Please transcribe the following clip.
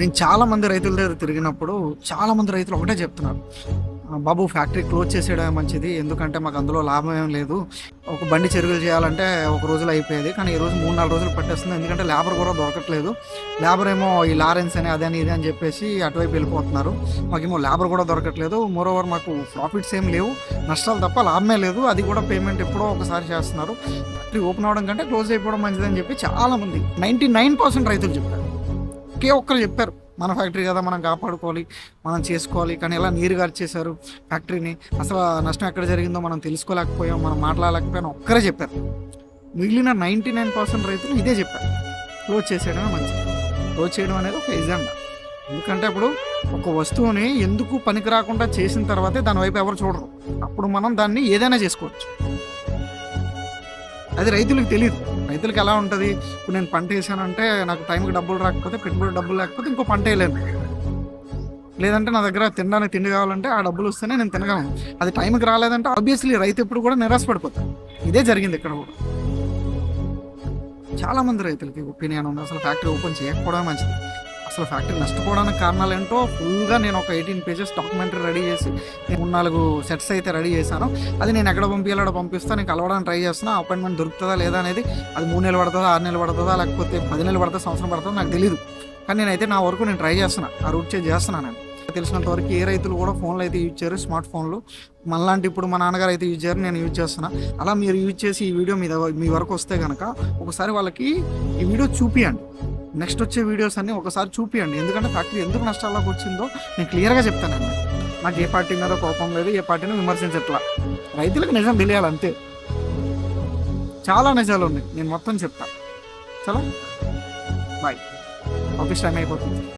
నేను చాలా మంది రైతుల దగ్గర తిరిగినప్పుడు చాలా మంది రైతులు ఒకటే చెప్తున్నారు. బాబు ఫ్యాక్టరీ క్లోజ్ చేసేయడమే మంచిది. ఎందుకంటే మాకు అందులో లాభం ఏం లేదు. ఒక బండి చెరుగులు చేయాలంటే ఒక రోజులో అయిపోయేది. కానీ ఈ రోజు 3, 4 రోజులు పట్టేస్తుంది. ఎందుకంటే లేబర్ కూడా దొరకట్లేదు. లేబర్ ఏమో ఈ లారెన్స్ అని అదని ఇది అని చెప్పేసి అటువైపు వెళ్ళిపోతున్నారు. మాకేమో లేబర్ కూడా దొరకట్లేదు. మోరోవర్ మాకు ప్రాఫిట్స్ ఏం లేవు. నష్టాలు తప్ప లాభమే లేదు. అది కూడా పేమెంట్ ఎప్పుడో ఒకసారి చేస్తున్నారు. ఫ్యాక్టరీ ఓపెన్ అవ్వడం కంటే క్లోజ్ అయిపోవడం మంచిదని చెప్పి చాలామంది 99% రైతులు చెప్పారు. ఒకే ఒక్కరు చెప్పారు, మన ఫ్యాక్టరీ కదా, మనం కాపాడుకోవాలి, మనం చేసుకోవాలి. కానీ ఎలా నీరు గార్చేశారు ఫ్యాక్టరీని, అసలు నష్టం ఎక్కడ జరిగిందో మనం తెలుసుకోలేకపోయాం, మనం మాట్లాడలేకపోయాం, ఒక్కరే చెప్పారు. మిగిలిన 99% రైతులు ఇదే చెప్పారు, క్లోజ్ చేసేయడమే మంచిది. క్లోజ్ చేయడం అనేది ఒక ఎజెండా. ఎందుకంటే అప్పుడు ఒక వస్తువుని ఎందుకు పనికి రాకుండా చేసిన తర్వాతే దాని వైపు ఎవరు చూడరు. అప్పుడు మనం దాన్ని ఏదైనా చేసుకోవచ్చు. అది రైతులకు తెలియదు. రైతులకు ఎలా ఉంటుంది, ఇప్పుడు నేను పంట వేసానంటే నాకు టైంకి డబ్బులు రాకపోతే, పెట్టుబడి డబ్బులు లేకపోతే ఇంకో పంట వేయలేను. లేదంటే నా దగ్గర తినడానికి తిండి కావాలంటే ఆ డబ్బులు వస్తేనే నేను తినగలను. అది టైంకి రాలేదంటే ఆబ్వియస్లీ రైతు ఎప్పుడు కూడా నిరాశపడిపోతాడు. ఇదే జరిగింది ఇక్కడ కూడా. చాలామంది రైతులకి ఒపీనియన్ ఉంది అసలు ఫ్యాక్టరీ ఓపెన్ చేయకపోవడం మంచిది. అసలు ఫ్యాక్టరీ నష్టపోవడానికి కారణాలు ఏంటో ఫుల్గా నేను ఒక 18 pages డాక్యుమెంటరీ రెడీ చేసి, నేను 4 సెట్స్ అయితే రెడీ చేశాను. అది నేను ఎక్కడ పంపించాలో పంపిస్తాను. నేను కలవడానికి ట్రై చేస్తున్నా. అపాయింట్మెంట్ దొరుకుతుందా లేదా అనేది, అది 3 నెలలు పడుతుందా, 6 నెలలు పడుతుందా, లేకపోతే 10 నెలలు పడుతుందా, సంవత్సరం పడుతుందా నాకు తెలియదు. కానీ నేనైతే నా వరకు నేను ట్రై చేస్తున్నా, ఆ రూట్ చేసి చేస్తున్నాను. నేను తెలిసినంత వరకు ఏ రైతులు కూడా ఫోన్లు అయితే యూజ్ చేయరు, స్మార్ట్ ఫోన్లు. మనలాంటి ఇప్పుడు మా నాన్నగారు అయితే యూజ్ చేయరు, నేను యూజ్ చేస్తున్నా. అలా మీరు యూజ్ చేసి ఈ వీడియో మీ వరకు వస్తే కనుక ఒకసారి వాళ్ళకి ఈ వీడియో చూపియండి. నెక్స్ట్ వచ్చే వీడియోస్ అన్నీ ఒకసారి చూపియండి. ఎందుకంటే ఫ్యాక్టరీ ఎందుకు నష్టాల్లోకి వచ్చిందో నేను క్లియర్గా చెప్తానండి. నాకు ఏ పార్టీ మీద కోపం లేదు, ఏ పార్టీని విమర్శించట్లా. రైతులకు నిజం తెలియాలి అంతే. చాలా నిజాలు ఉన్నాయి, నేను మొత్తం చెప్తాను. చలో బాయ్. ఆఫీస్ టైం అయిపోతుంది.